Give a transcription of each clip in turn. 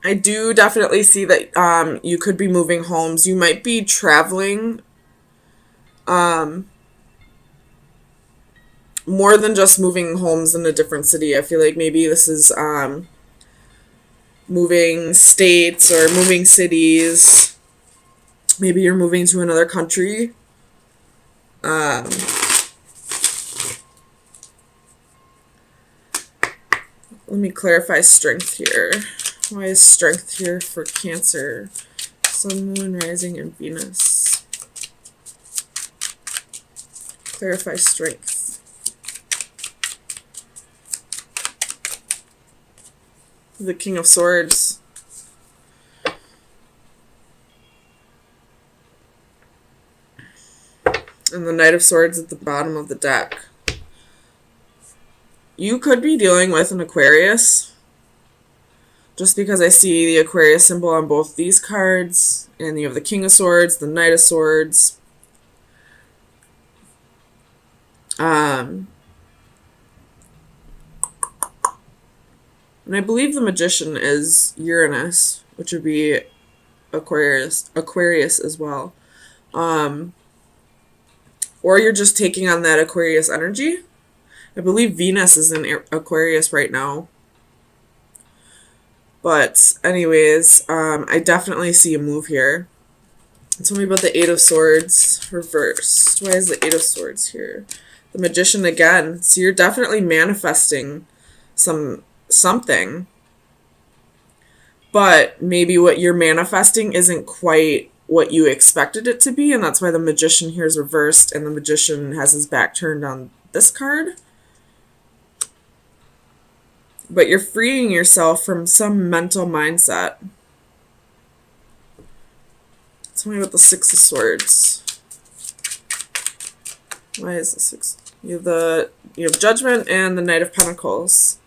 I do definitely see that you could be moving homes. You might be traveling more than just moving homes in a different city. I feel like maybe this is moving states or moving cities. Maybe you're moving to another country. Um, Let me clarify strength here. Why is strength here for Cancer? Sun, Moon, Rising, and Venus. Clarify strength. The King of Swords. And the Knight of Swords at the bottom of the deck. You could be dealing with an Aquarius. Just because I see the Aquarius symbol on both these cards. And you have the King of Swords, the Knight of Swords. And I believe the Magician is Uranus, which would be Aquarius as well. Or you're just taking on that Aquarius energy. I believe Venus is in Aquarius right now. But anyways, I definitely see a move here. Tell me about the Eight of Swords reversed. Why is the Eight of Swords here? The Magician again. So you're definitely manifesting something. But maybe what you're manifesting isn't quite what you expected it to be, and that's why the Magician here is reversed and the Magician has his back turned on this card. But you're freeing yourself from some mental mindset. Tell me about the Six of Swords. Why is the Six? You have Judgment and the Knight of Pentacles.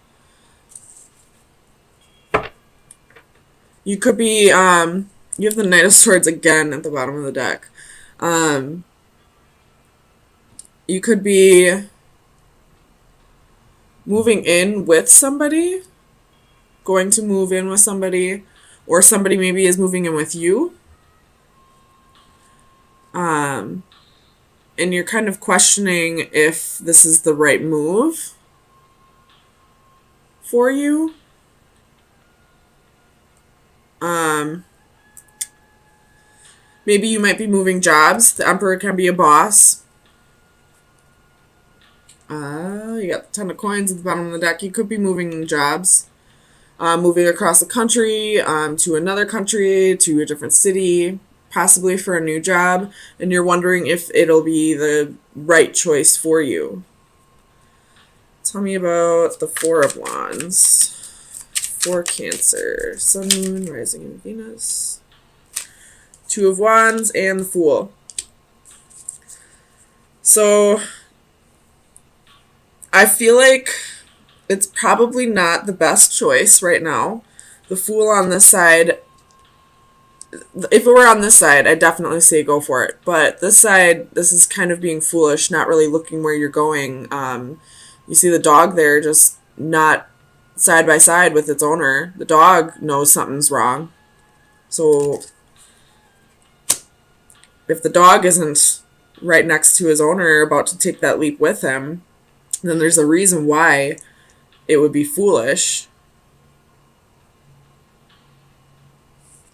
You could be, you have the Knight of Swords again at the bottom of the deck. You could be moving in with somebody, going to move in with somebody, or somebody maybe is moving in with you. And you're kind of questioning if this is the right move for you. Maybe you might be moving jobs. The Emperor can be a boss. You got the Ten of Coins at the bottom of the deck. You could be moving jobs. Moving across the country, to another country, to a different city, possibly for a new job, and you're wondering if it'll be the right choice for you. Tell me about the Four of Wands. For Cancer. Sun, Moon, Rising, and Venus. Two of Wands and the Fool. So I feel like it's probably not the best choice right now. The Fool on this side, if it were on this side, I'd definitely say go for it. But this side, this is kind of being foolish, not really looking where you're going. You see the dog there just not side by side with its owner. The dog knows something's wrong. So if the dog isn't right next to his owner about to take that leap with him, then there's a reason why it would be foolish.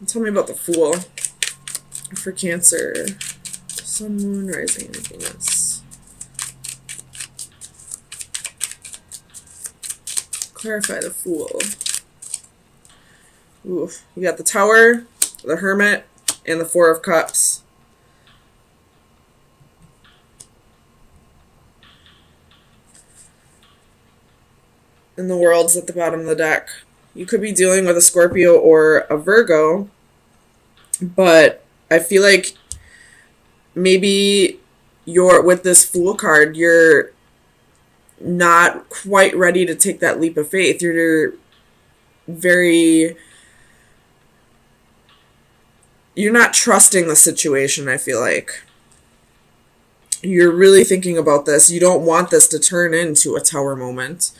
Tell me about the Fool for Cancer. Sun, Moon, Rising, and Venus. Clarify the Fool. Ooh, you got the Tower, the Hermit, and the Four of Cups. And the World's at the bottom of the deck. You could be dealing with a Scorpio or a Virgo, but I feel like maybe with this Fool card, you're not quite ready to take that leap of faith. You're not trusting the situation, I feel like. You're really thinking about this. You don't want this to turn into a Tower moment.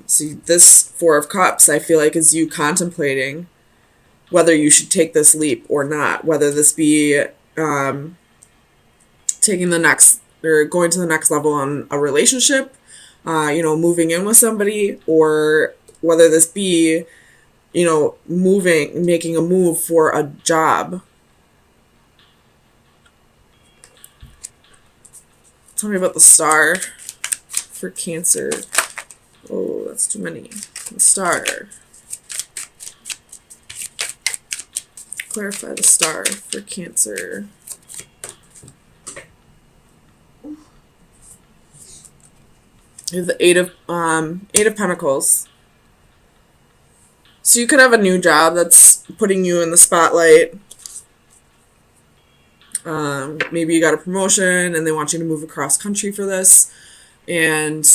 So this Four of Cups, I feel like, is you contemplating whether you should take this leap or not, whether this be taking the next or going to the next level on a relationship, moving in with somebody, or whether this be, making a move for a job. Tell me about the star for Cancer. Oh, that's too many. The star. Clarify the star for Cancer. You have the Eight of Pentacles. So you could have a new job that's putting you in the spotlight. Maybe you got a promotion and they want you to move across country for this, and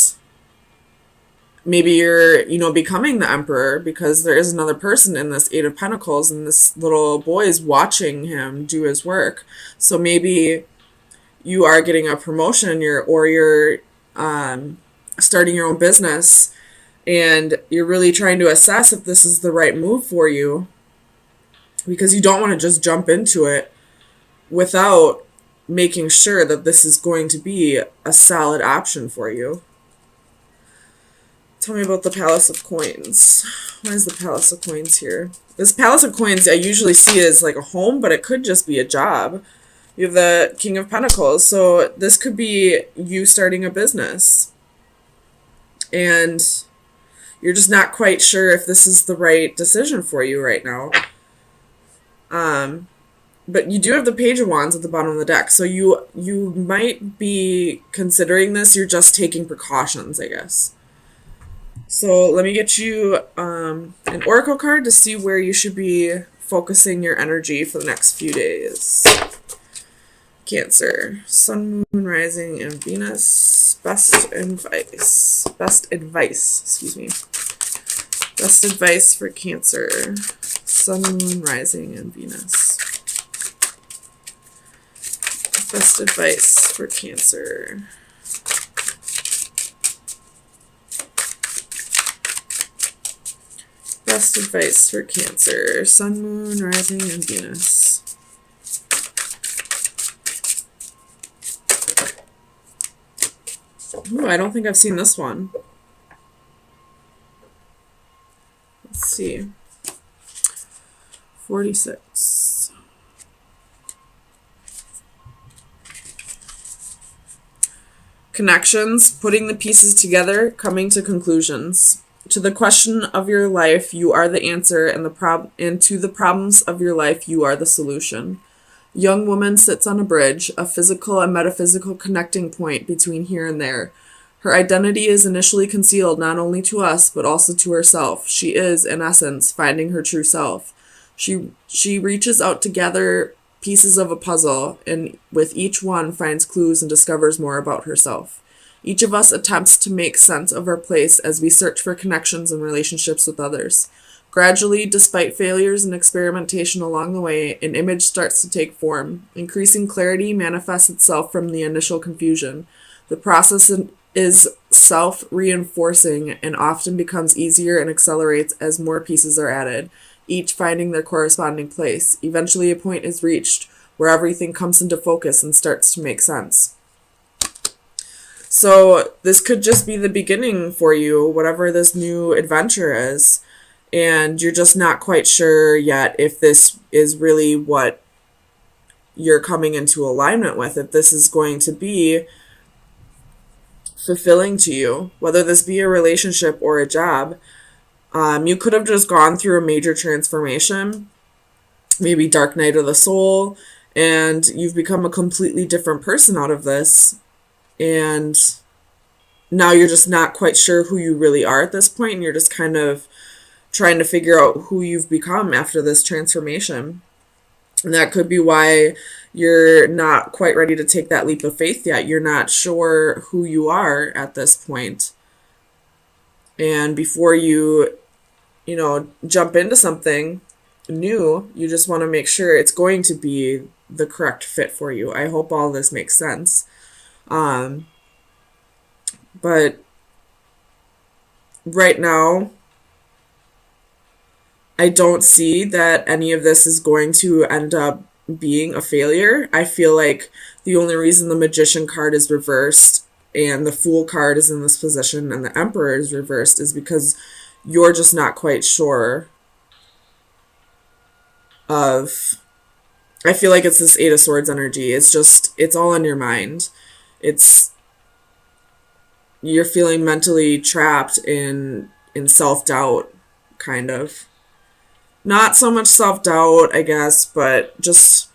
maybe you're, becoming the emperor because there is another person in this Eight of Pentacles, and this little boy is watching him do his work. So maybe you are getting a promotion, you're starting your own business, and you're really trying to assess if this is the right move for you, because you don't want to just jump into it without making sure that this is going to be a solid option for you. Tell me about the Palace of Coins. Why is the Palace of Coins here? This Palace of Coins I usually see as like a home, but it could just be a job. You have the King of Pentacles, so this could be you starting a business. And you're just not quite sure if this is the right decision for you right now. But you do have the Page of Wands at the bottom of the deck, so you might be considering this. You're just taking precautions, I guess. So let me get you an oracle card to see where you should be focusing your energy for the next few days. Cancer, Sun, Moon, Rising, and Venus. Best advice, excuse me. Best advice for Cancer, Sun, Moon, Rising, and Venus. Best advice for Cancer. Best advice for Cancer, Sun, Moon, Rising, and Venus. Ooh, I don't think I've seen this one. Let's see. 46. Connections, putting the pieces together, coming to conclusions. To the question of your life, you are the answer, and to the problems of your life, you are the solution. Young woman sits on a bridge, a physical and metaphysical connecting point between here and there. Her identity is initially concealed not only to us, but also to herself. She is, in essence, finding her true self. She reaches out to gather pieces of a puzzle, and with each one finds clues and discovers more about herself. Each of us attempts to make sense of our place as we search for connections and relationships with others. Gradually, despite failures and experimentation along the way, an image starts to take form. Increasing clarity manifests itself from the initial confusion. The process is self-reinforcing and often becomes easier and accelerates as more pieces are added, each finding their corresponding place. Eventually, a point is reached where everything comes into focus and starts to make sense. So this could just be the beginning for you, whatever this new adventure is, and you're just not quite sure yet if this is really what you're coming into alignment with, if this is going to be fulfilling to you, whether this be a relationship or a job. You could have just gone through a major transformation, maybe dark night of the soul, and you've become a completely different person out of this. And now you're just not quite sure who you really are at this point, and you're just kind of trying to figure out who you've become after this transformation. And that could be why you're not quite ready to take that leap of faith yet. You're not sure who you are at this point. And before you jump into something new, you just want to make sure it's going to be the correct fit for you. I hope all this makes sense. But right now, I don't see that any of this is going to end up being a failure. I feel like the only reason the Magician card is reversed and the Fool card is in this position and the Emperor is reversed is because you're just not quite sure of. I feel like it's this Eight of Swords energy. It's all in your mind. It's, you're feeling mentally trapped in self-doubt, kind of. Not so much self-doubt, I guess, but just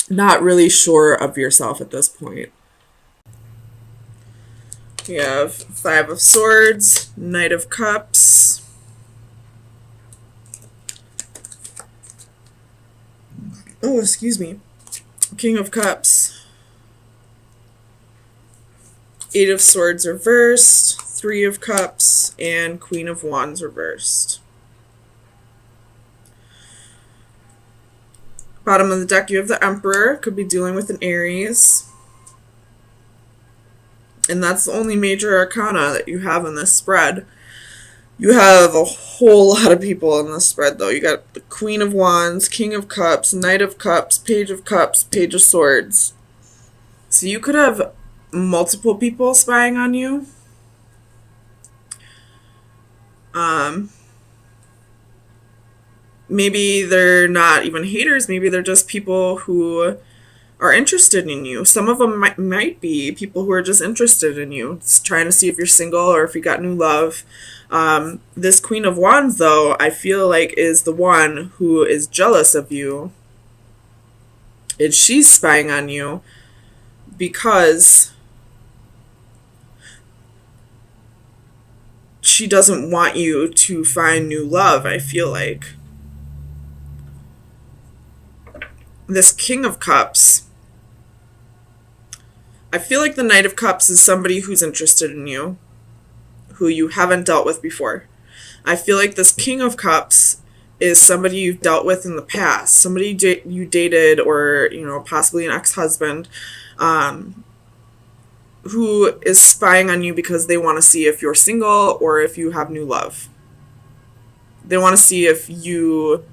not really sure of yourself at this point. We have Five of Swords, Knight of Cups, oh, excuse me, King of Cups, Eight of Swords reversed, Three of Cups, and Queen of Wands reversed. Bottom of the deck, you have the Emperor. Could be dealing with an Aries. And that's the only major arcana that you have in this spread. You have a whole lot of people in this spread, though. You got the Queen of Wands, King of Cups, Knight of Cups, Page of Cups, Page of Swords. So you could have multiple people spying on you. Maybe they're not even haters. Maybe they're just people who are interested in you. Some of them might be people who are just interested in you, just trying to see if you're single or if you got new love. This Queen of Wands, though, I feel like is the one who is jealous of you. And she's spying on you because she doesn't want you to find new love, I feel like. This King of Cups, I feel like the Knight of Cups is somebody who's interested in you, who you haven't dealt with before. I feel like this King of Cups is somebody you've dealt with in the past, somebody you dated, or possibly an ex-husband, who is spying on you because they want to see if you're single or if you have new love. They want to see if you...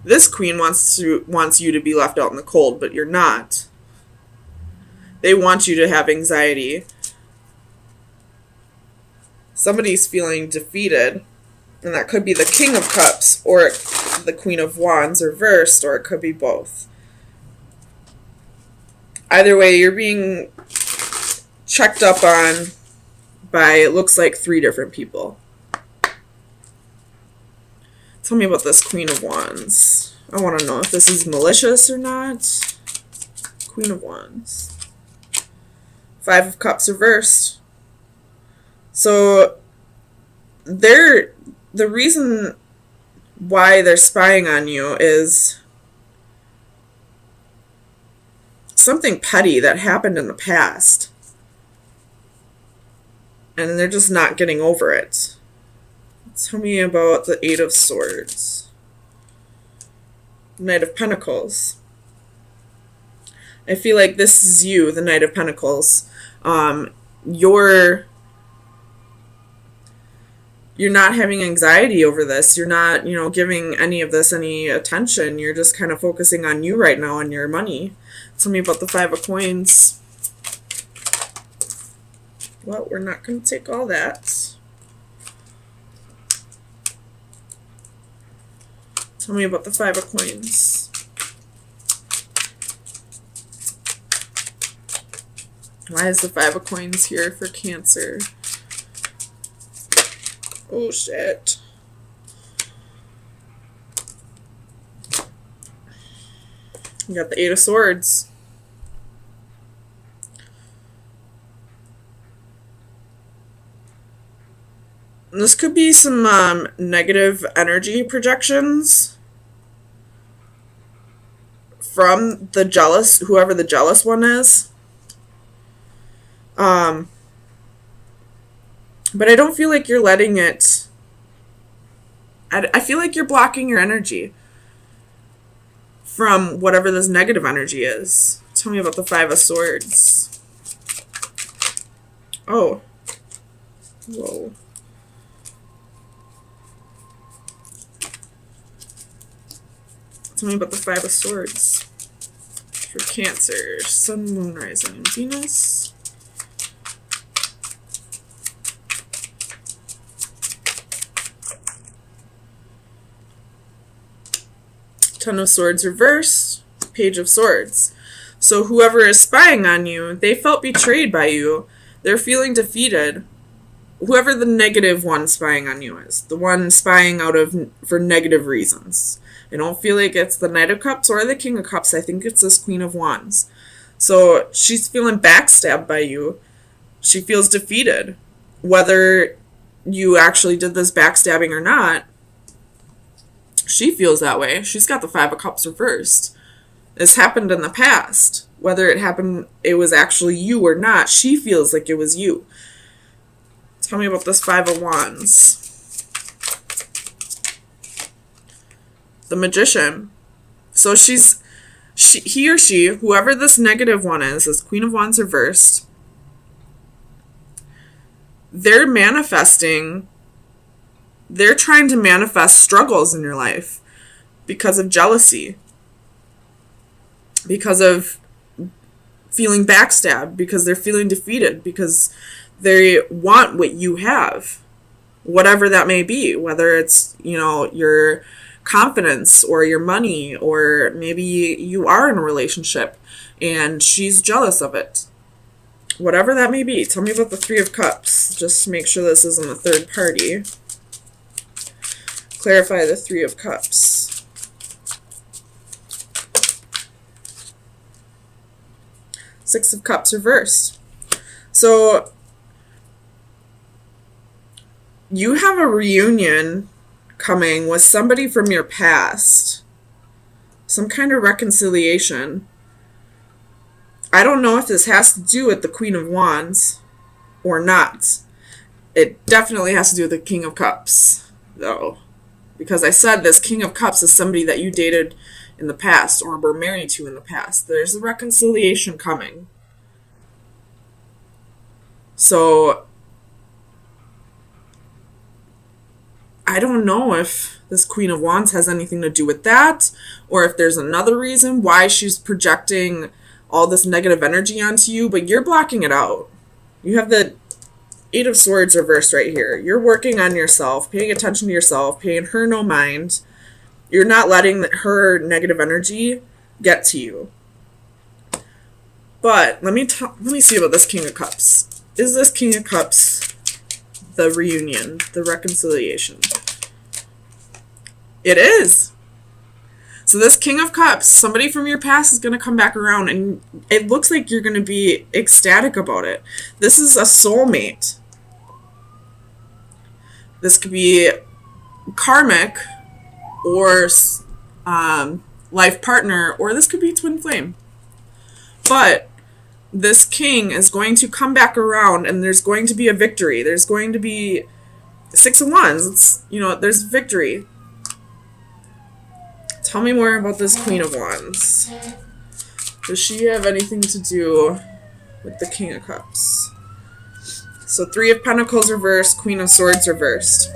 This queen wants you to be left out in the cold, but you're not. They want you to have anxiety. Somebody's feeling defeated, and that could be the King of Cups or the Queen of Wands reversed, or it could be both. Either way, you're being checked up on by, it looks like, 3 different people. Tell me about this Queen of Wands. I want to know if this is malicious or not. Queen of Wands. Five of Cups reversed. So the reason why they're spying on you is something petty that happened in the past. And they're just not getting over it. Tell me about the Eight of Swords. Knight of Pentacles. I feel like this is you, the Knight of Pentacles. You're not having anxiety over this. You're not, giving any of this any attention. You're just kind of focusing on you right now and your money. Tell me about the Five of Coins. Well, we're not going to take all that. Tell me about the Five of Coins. Why is the Five of Coins here for Cancer? Oh, shit. You got the Eight of Swords. This could be some negative energy projections from the jealous, whoever the jealous one is. But I don't feel like you're letting it... I feel like you're blocking your energy from whatever this negative energy is. Tell me about the Five of Swords. Oh. Whoa. Tell me about the Five of Swords for Cancer, Sun, Moon, Rising, and Venus. Ten of Swords reversed, Page of Swords. So whoever is spying on you, they felt betrayed by you. They're feeling defeated. Whoever the negative one spying on you is, the one spying for negative reasons. I don't feel like it's the Knight of Cups or the King of Cups. I think it's this Queen of Wands. So she's feeling backstabbed by you. She feels defeated. Whether you actually did this backstabbing or not, she feels that way. She's got the Five of Cups reversed. This happened in the past. Whether it was actually you or not, she feels like it was you. Tell me about this Five of Wands. The Magician. So he or she, whoever this negative one is, this Queen of Wands reversed, they're manifesting, they're trying to manifest struggles in your life because of jealousy, because of feeling backstabbed, because they're feeling defeated, because they want what you have, whatever that may be, whether it's, your confidence or your money, or maybe you are in a relationship and she's jealous of it. Whatever that may be. Tell me about the Three of Cups. Just make sure this isn't a third party. Clarify the Three of Cups. Six of Cups reversed. So you have a reunion coming with somebody from your past. Some kind of reconciliation. I don't know if this has to do with the Queen of Wands or not. It definitely has to do with the King of Cups, though. Because I said this King of Cups is somebody that you dated in the past or were married to in the past. There's a reconciliation coming. So I don't know if this Queen of Wands has anything to do with that, or if there's another reason why she's projecting all this negative energy onto you, but you're blocking it out. You have the Eight of Swords reversed right here. You're working on yourself, paying attention to yourself, paying her no mind. You're not letting her negative energy get to you. But let me see about this King of Cups. Is this King of Cups the reunion, the reconciliation? It is. So this King of Cups, somebody from your past is going to come back around, and it looks like you're going to be ecstatic about it. This is a soulmate. This could be karmic or life partner, or this could be twin flame. But this king is going to come back around, and there's going to be a victory. There's going to be Six of Wands. There's victory. Tell me more about this Queen of Wands. Does she have anything to do with the King of Cups? So Three of Pentacles reversed, Queen of Swords reversed.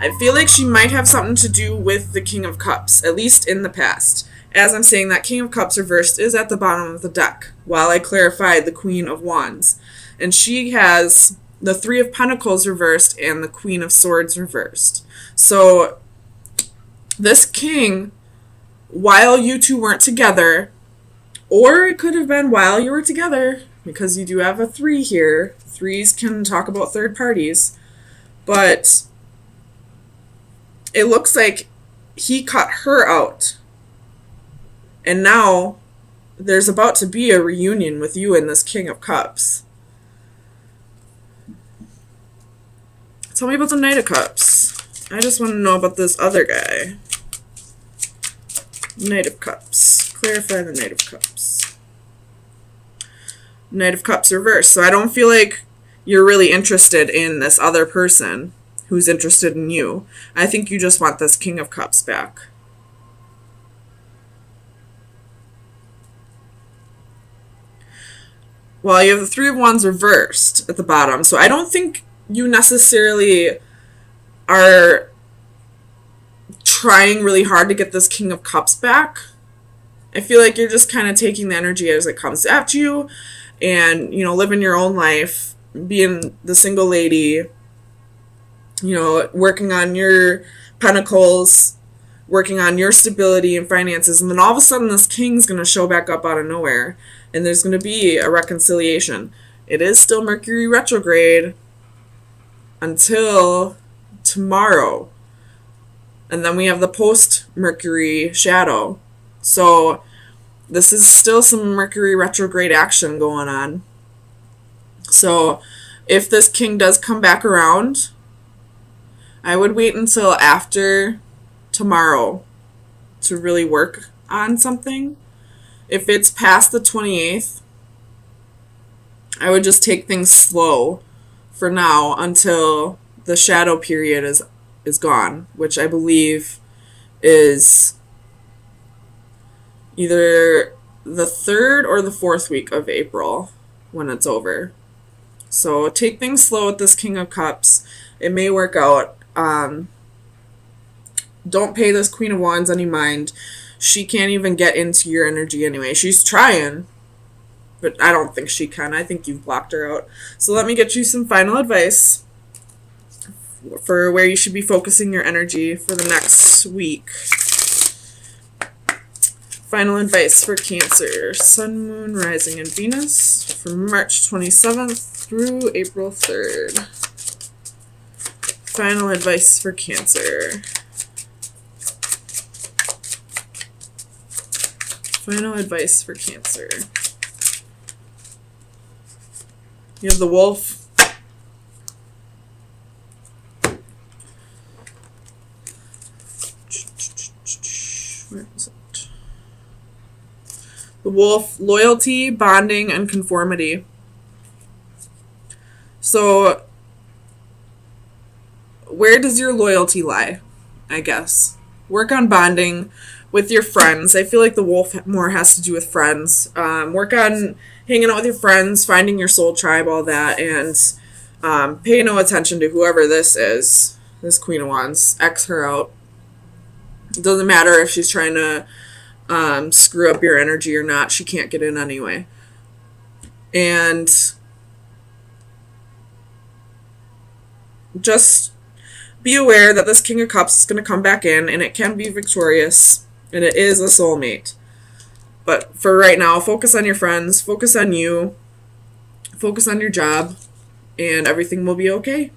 I feel like she might have something to do with the King of Cups, at least in the past. As I'm saying, that King of Cups reversed is at the bottom of the deck, while I clarified the Queen of Wands. And she has the Three of Pentacles reversed and the Queen of Swords reversed. So this king, while you two weren't together, or it could have been while you were together, because you do have a 3 here. 3s can talk about third parties. But it looks like he cut her out. And now there's about to be a reunion with you and this King of Cups. Tell me about the Knight of Cups. I just want to know about this other guy. Knight of Cups. Clarify the Knight of Cups. Knight of Cups reversed. So I don't feel like you're really interested in this other person who's interested in you. I think you just want this King of Cups back. Well, you have the Three of Wands reversed at the bottom. So I don't think you necessarily are trying really hard to get this King of Cups back. I feel like you're just kind of taking the energy as it comes at you and, you know, living your own life, being the single lady, you know, working on your pentacles, working on your stability and finances. And then all of a sudden this king's going to show back up out of nowhere and there's going to be a reconciliation. It is still Mercury retrograde until tomorrow. And then we have the post-Mercury shadow. So this is still some Mercury retrograde action going on. So if this king does come back around, I would wait until after tomorrow to really work on something. If it's past the 28th, I would just take things slow for now until the shadow period is gone, which I believe is either the 3rd or the 4th week of April when it's over. So take things slow with this King of Cups. It may work out. Don't pay this Queen of Wands any mind. She can't even get into your energy anyway. She's trying, but I don't think she can. I think you've blocked her out. So let me get you some final advice for where you should be focusing your energy for the next week. Final advice for Cancer, Sun, Moon, Rising, and Venus from March 27th through April 3rd. Final advice for Cancer. Final advice for Cancer. You have the Wolf. Where is it? The Wolf, loyalty, bonding, and conformity. So, where does your loyalty lie? I guess. Work on bonding with your friends. I feel like the Wolf more has to do with friends. Work on hanging out with your friends, finding your soul tribe, all that, and pay no attention to whoever this is. This Queen of Wands. X her out. It doesn't matter if she's trying to screw up your energy or not. She can't get in anyway. And just be aware that this King of Cups is going to come back in, and it can be victorious, and it is a soulmate. But for right now, focus on your friends, focus on you, focus on your job, and everything will be okay.